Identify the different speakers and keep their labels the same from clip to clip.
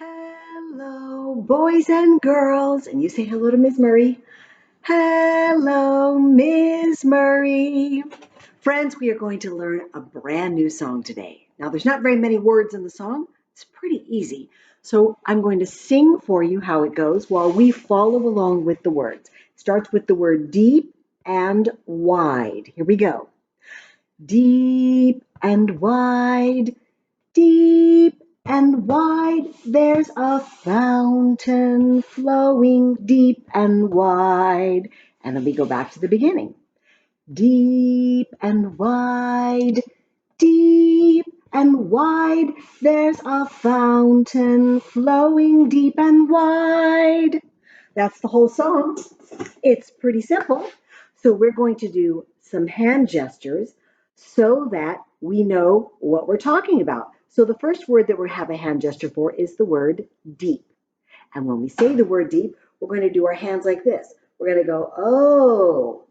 Speaker 1: Hello, boys and girls. And you say hello to Ms. Murray. Hello, Ms. Murray. Friends, we are going to learn a brand new song today. Now, there's not very many words in the song. It's pretty easy. So I'm going to sing for you how it goes while we follow along with the words. It starts with the word deep and wide. Here we go. Deep and wide, deep and wide, there's a fountain flowing deep and wide. And then we go back to the beginning. Deep and wide, deep and wide, there's a fountain flowing deep and wide. That's the whole song. It's pretty simple. So we're going to do some hand gestures so that we know what we're talking about. So the first word that we have a hand gesture for is the word deep. And when we say the word deep, we're going to do our hands like this. We're going to go, oh,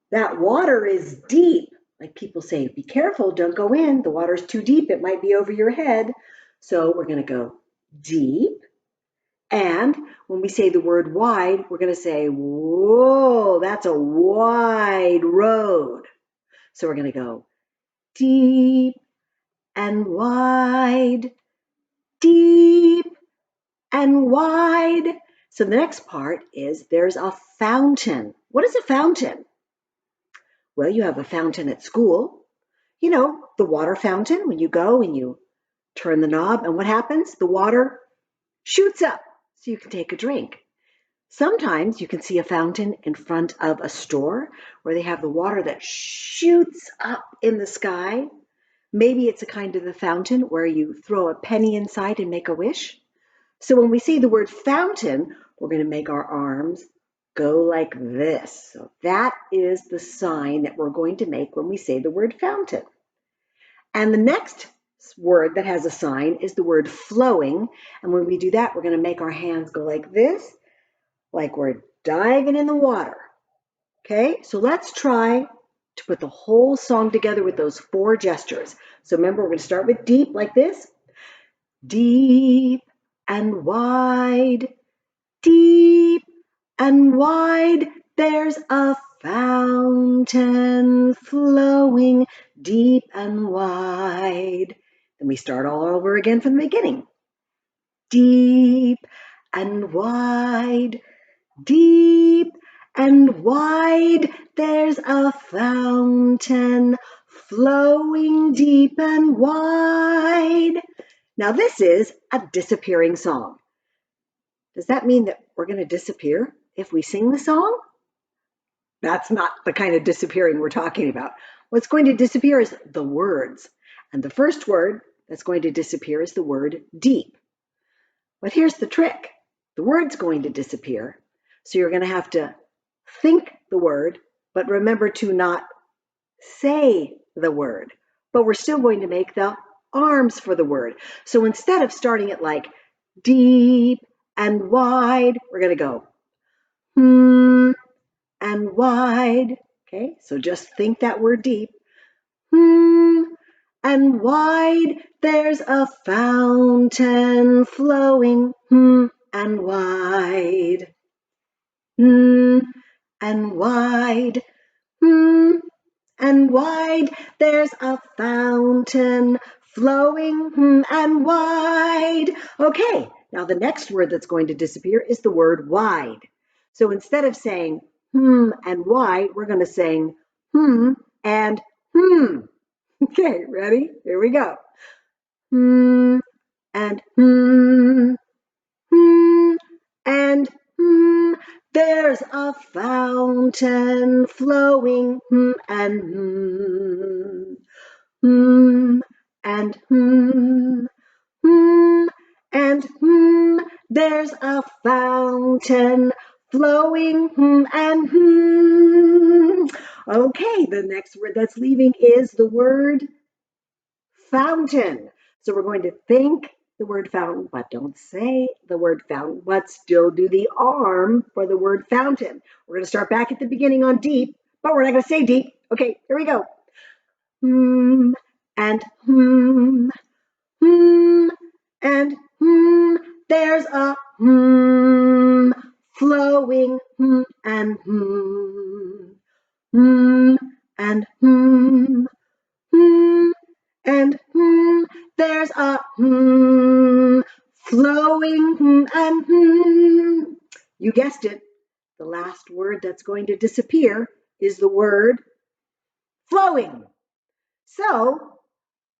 Speaker 1: that water is deep. Like people say, be careful, don't go in. The water's too deep. It might be over your head. So we're going to go deep. And when we say the word wide, we're going to say, whoa, that's a wide road. So we're going to go deep and wide, deep and wide. So the next part is there's a fountain. What is a fountain? Well, you have a fountain at school. You know, the water fountain, when you go and you turn the knob, and what happens? The water shoots up so you can take a drink. Sometimes you can see a fountain in front of a store where they have the water that shoots up in the sky. Maybe it's a kind of a fountain where you throw a penny inside and make a wish. So when we say the word fountain, we're going to make our arms go like this. So that is the sign that we're going to make when we say the word fountain. And the next word that has a sign is the word flowing. And when we do that, we're going to make our hands go like this, like we're diving in the water. Okay, so let's try to put the whole song together with those 4 gestures. So remember, we're going to start with deep like this. Deep and wide, deep and wide, there's a fountain flowing deep and wide. Then we start all over again from the beginning. Deep and wide, deep and wide, there's a fountain flowing deep and wide. Now this is a disappearing song. Does that mean that we're going to disappear if we sing the song? That's not the kind of disappearing we're talking about. What's going to disappear is the words. And the first word that's going to disappear is the word deep. But here's the trick. The word's going to disappear. So you're going to have to think the word, but remember to not say the word. But we're still going to make the arms for the word. So instead of starting it like deep and wide, we're going to go and wide. Okay, so just think that word deep. And wide, there's a fountain flowing and wide. And wide, and wide, there's a fountain flowing and wide. Okay, now the next word that's going to disappear is the word wide. So instead of saying and wide, we're going to sing and Okay, ready? Here we go. And and there's a fountain flowing and and and there's a fountain flowing and Okay, the next word that's leaving is the word fountain. So we're going to think the word fountain, but don't say the word fountain, but still do the arm for the word fountain. We're going to start back at the beginning on deep, but we're not going to say deep. Okay, here we go. And and There's a flowing and and and there's a flowing and You guessed it. The last word that's going to disappear is the word flowing. So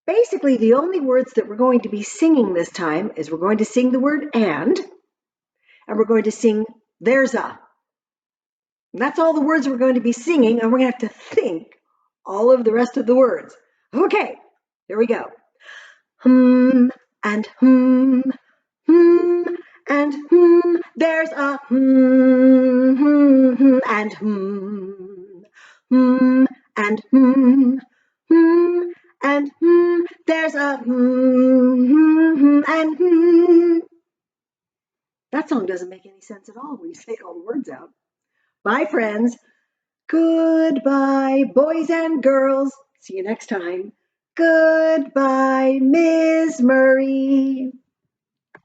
Speaker 1: basically, the only words that we're going to be singing this time is we're going to sing the word and we're going to sing there's a. And that's all the words we're going to be singing, and we're going to have to think all of the rest of the words. Okay, here we go. And and there's a and and and there's a and That song doesn't make any sense at all when you say all the words out. Bye, friends. Goodbye, boys and girls. See you next time. Goodbye, Ms. Murray.